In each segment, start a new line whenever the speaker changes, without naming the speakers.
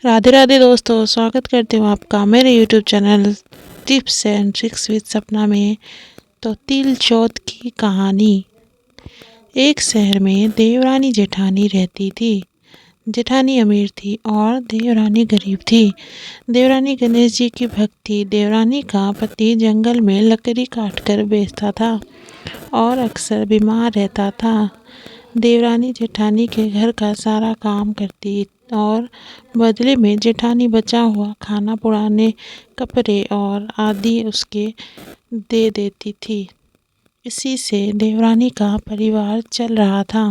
राधे राधे दोस्तों, स्वागत करती हूँ आपका मेरे YouTube channel tips and tricks with सपना में। तो तिल चौथ की कहानी। एक शहर में देवरानी जेठानी रहती थी। जेठानी अमीर थी और देवरानी गरीब थी। देवरानी गणेश जी की भक्त थी। देवरानी का पति जंगल में लकड़ी काटकर बेचता था और अक्सर बीमार रहता था। देवरानी जेठानी के घर का सारा काम करती और बदले में जेठानी बचा हुआ खाना, पुराने कपड़े और आदि उसके दे देती थी। इसी से देवरानी का परिवार चल रहा था।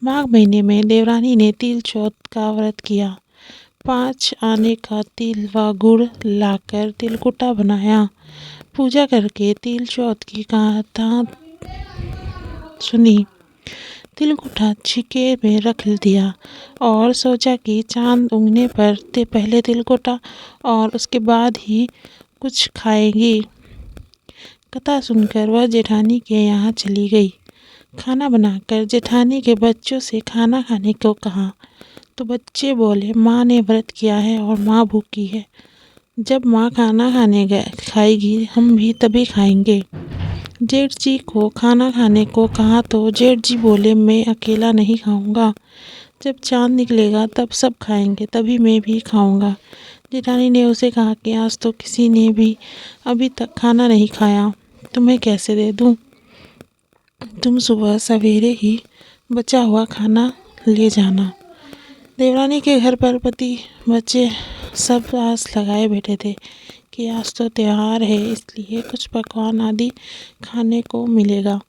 माघ महीने में देवरानी ने तिल चौथ का व्रत किया। 5 आने का तिल व गुड़ लाकर तिलकुटा बनाया। पूजा करके तिल चौथ की कथा सुनी। तिलकुटा छिके में रख दिया और सोचा कि चांद उगने पर पहले तिलकुटा और उसके बाद ही कुछ खाएगी। कथा सुनकर वह जेठानी के यहाँ चली गई। खाना बनाकर जेठानी के बच्चों से खाना खाने को कहा तो बच्चे बोले, माँ ने व्रत किया है और माँ भूखी है। जब माँ खाना खाएगी हम भी तभी खाएंगे। जेठ जी को खाना खाने को कहा तो जेठ जी बोले, मैं अकेला नहीं खाऊंगा। जब चांद निकलेगा तब सब खाएंगे, तभी मैं भी खाऊंगा। जेठानी ने उसे कहा कि आज तो किसी ने भी अभी तक खाना नहीं खाया, तुम्हें कैसे दे दूं? तुम सुबह सवेरे ही बचा हुआ खाना ले जाना। देवरानी के घर पर पति बच्चे सब आस लगाए बैठे थे कि आज तो त्योहार है, इसलिए कुछ पकवान आदि खाने को मिलेगा।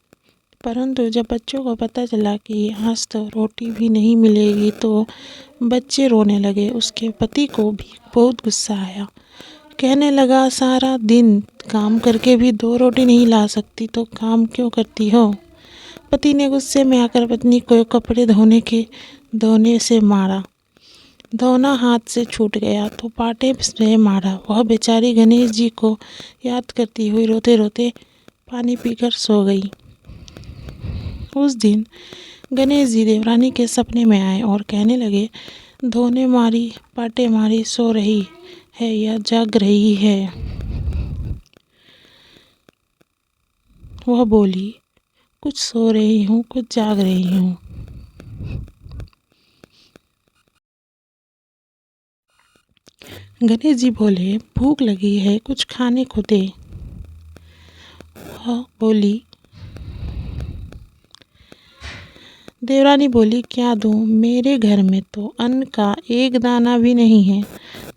परंतु जब बच्चों को पता चला कि आज तो रोटी भी नहीं मिलेगी तो बच्चे रोने लगे। उसके पति को भी बहुत गुस्सा आया। कहने लगा, सारा दिन काम करके भी 2 रोटी नहीं ला सकती तो काम क्यों करती हो? पति ने गुस्से में आकर पत्नी को कपड़े धोने से मारा। धोना हाथ से छूट गया तो पाटे से मारा। वह बेचारी गणेश जी को याद करती हुई रोते रोते पानी पीकर सो गई। उस दिन गणेश जी देवरानी के सपने में आए और कहने लगे, धोने मारी, पाटे मारी, सो रही है या जाग रही है? वह बोली, कुछ सो रही हूँ, कुछ जाग रही हूँ। गणेश जी बोले, भूख लगी है, कुछ खाने को दे। वह बोली, देवरानी बोली, क्या दूँ? मेरे घर में तो अन्न का एक दाना भी नहीं है।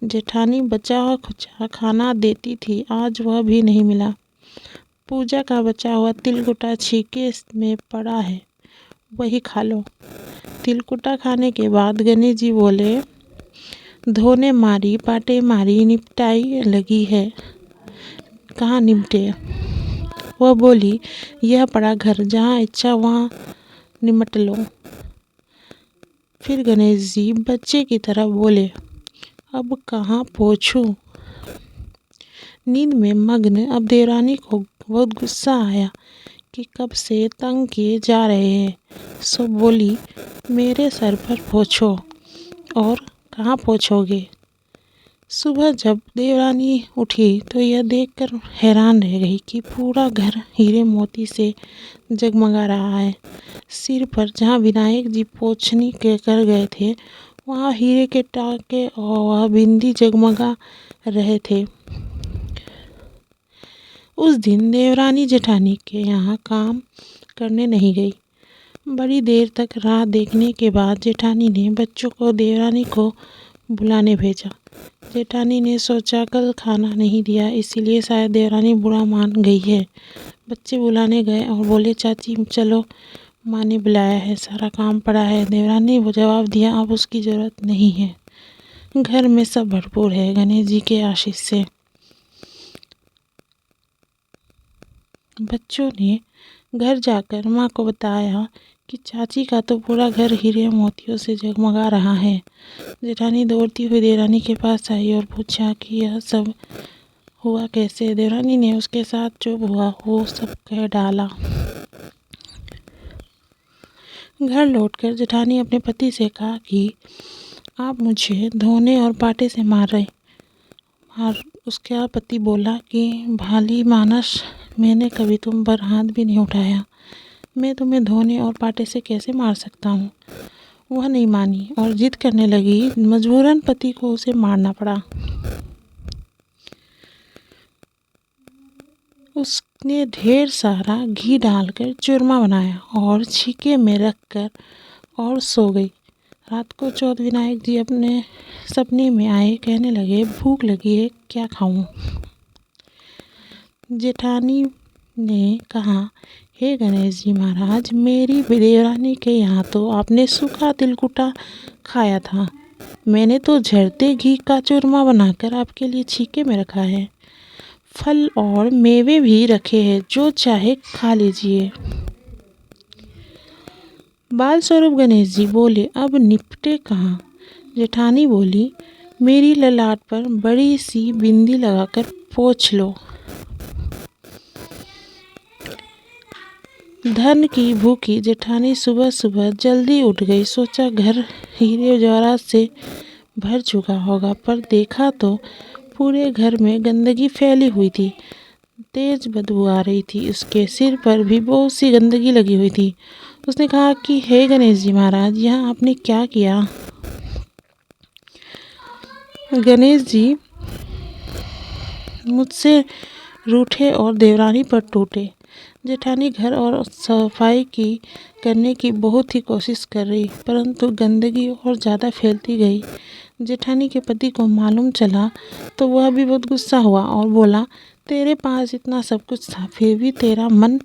जेठानी बचा हुआ खुचा खाना देती थी, आज वह भी नहीं मिला। पूजा का बचा हुआ तिलकुटा छीके में पड़ा है, वही खा लो। तिलकुटा खाने के बाद गणेश जी बोले, धोने मारी, पाटे मारी, निपटाई लगी है, कहाँ निपटे? वह बोली, यह पड़ा घर, जहाँ इच्छा वहाँ निमट लो। फिर गणेश जी बच्चे की तरह बोले, अब कहाँ पोंछूं? नींद में मग्न अब देवरानी को बहुत गुस्सा आया कि कब से तंग किए जा रहे हैं। सो बोली, मेरे सर पर पोंछो। और कहाँ पोंछोगे? सुबह जब देवरानी उठी तो यह देखकर हैरान रह गई कि पूरा घर हीरे मोती से जगमगा रहा है। सिर पर जहाँ विनायक जी पोंछनी के कर गए थे, वहाँ हीरे के टाके और वह बिंदी जगमगा रहे थे। उस दिन देवरानी जेठानी के यहाँ काम करने नहीं गई। बड़ी देर तक राह देखने के बाद जेठानी ने बच्चों को देवरानी को बुलाने भेजा। जेठानी ने सोचा, कल खाना नहीं दिया इसीलिए शायद देवरानी बुरा मान गई है। बच्चे बुलाने गए और बोले, चाची चलो, माँ ने बुलाया है, सारा काम पड़ा है। देवरानी ने जवाब दिया, अब उसकी ज़रूरत नहीं है, घर में सब भरपूर है गणेश जी के आशीष से। बच्चों ने घर जाकर माँ को बताया कि चाची का तो पूरा घर हीरे मोतियों से जगमगा रहा है। जेठानी दौड़ती हुई देवरानी के पास आई और पूछा कि यह सब हुआ कैसे। देवरानी ने उसके साथ जो हुआ वो सब कह डाला। घर लौटकर जेठानी अपने पति से कहा कि आप मुझे धोने और पाटे से मार रहे। और उसका पति बोला कि भाली मानस, मैंने कभी तुम पर हाथ भी नहीं उठाया, मैं तुम्हें धोने और पाटे से कैसे मार सकता हूँ। वह नहीं मानी और जिद करने लगी। मजबूरन पति को उसे मारना पड़ा। उसने ढेर सारा घी डालकर चूरमा बनाया और छीके में रखकर और सो गई। रात को चौथ विनायक जी अपने सपने में आए, कहने लगे भूख लगी है, क्या खाऊं। जेठानी ने कहा, हे गणेश जी महाराज, मेरी देवरानी के यहाँ तो आपने सूखा तिलकुटा खाया था, मैंने तो झरते घी का चूरमा बनाकर आपके लिए छीके में रखा है। फल और मेवे भी रखे हैं, जो चाहे खा लीजिए। बाल स्वरूप गणेश जी बोले, अब निपटे कहाँ। जेठानी बोली, मेरी ललाट पर बड़ी सी बिंदी लगाकर पोंछ लो। धन की भूखी जेठानी सुबह सुबह जल्दी उठ गई। सोचा घर हीरे जवाहरात से भर चुका होगा, पर देखा तो पूरे घर में गंदगी फैली हुई थी। तेज बदबू आ रही थी। उसके सिर पर भी बहुत सी गंदगी लगी हुई थी। उसने कहा कि हे गणेश जी महाराज, यह आपने क्या किया। गणेश जी मुझसे रूठे और देवरानी पर टूटे। जेठानी घर और सफाई की करने की बहुत ही कोशिश कर रही, परंतु गंदगी और ज़्यादा फैलती गई। जेठानी के पति को मालूम चला तो वह भी बहुत गुस्सा हुआ और बोला, तेरे पास इतना सब कुछ था, फिर भी तेरा मन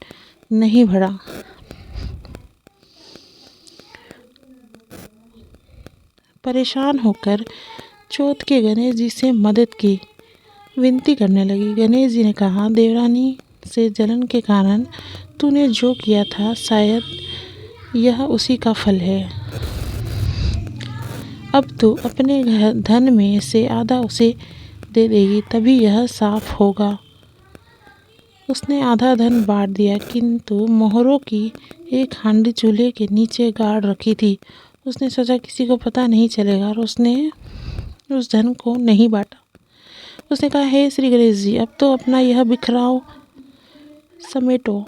नहीं भरा। परेशान होकर चौथ के गणेश जी से मदद की विनती करने लगी। गणेश जी ने कहा, देवरानी से जलन के कारण तूने जो किया था, शायद यह उसी का फल है। अब तू अपने धन में से आधा उसे दे देगी, तभी यह साफ होगा। उसने आधा धन बांट दिया, किंतु मोहरों की एक हांडी चूल्हे के नीचे गाड़ रखी थी। उसने सोचा किसी को पता नहीं चलेगा और उसने उस धन को नहीं बांटा। उसने कहा, हे श्री गणेश जी, अब तो अपना यह बिखराव समेटो।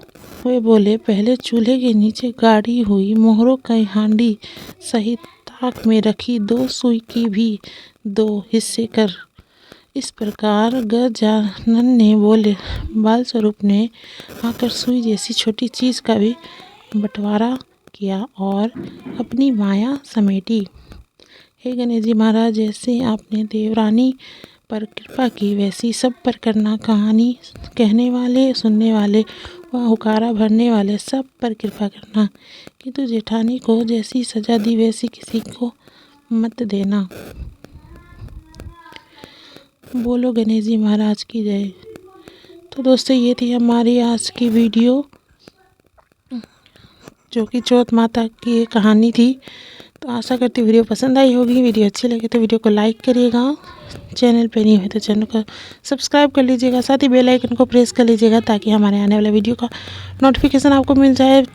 वे बोले, पहले चूल्हे के नीचे गाड़ी हुई मोहरों की हांडी सहित ताक में रखी 2 सुई की भी 2 हिस्से कर। इस प्रकार गजानन ने बोले, बाल स्वरूप ने आकर सुई जैसी छोटी चीज़ का भी बंटवारा किया और अपनी माया समेटी। हे गणेश जी महाराज, जैसे आपने देवरानी पर कृपा की, वैसी सब पर करना। कहानी कहने वाले, सुनने वाले व हुकारा भरने वाले सब पर कृपा करना, किंतु जेठानी को जैसी सजा दी वैसी किसी को मत देना। बोलो गणेश जी महाराज की जय। तो दोस्तों, ये थी हमारी आज की वीडियो, जो कि चौथ माता की कहानी थी। तो आशा करती वीडियो पसंद आई होगी। वीडियो अच्छी लगे तो वीडियो को लाइक करिएगा। चैनल पे नहीं है तो चैनल को सब्सक्राइब कर लीजिएगा, साथ ही बेल आइकन को प्रेस कर लीजिएगा, ताकि हमारे आने वाले वीडियो का नोटिफिकेशन आपको मिल जाए।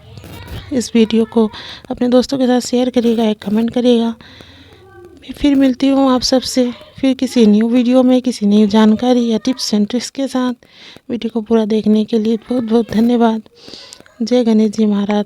इस वीडियो को अपने दोस्तों के साथ शेयर करिएगा, एक कमेंट करिएगा। मैं फिर मिलती हूँ आप सबसे फिर किसी न्यू वीडियो में, किसी न्यू जानकारी या टिप्स एंड ट्रिक्स के साथ। वीडियो को पूरा देखने के लिए बहुत बहुत धन्यवाद। जय गणेश जी महाराज।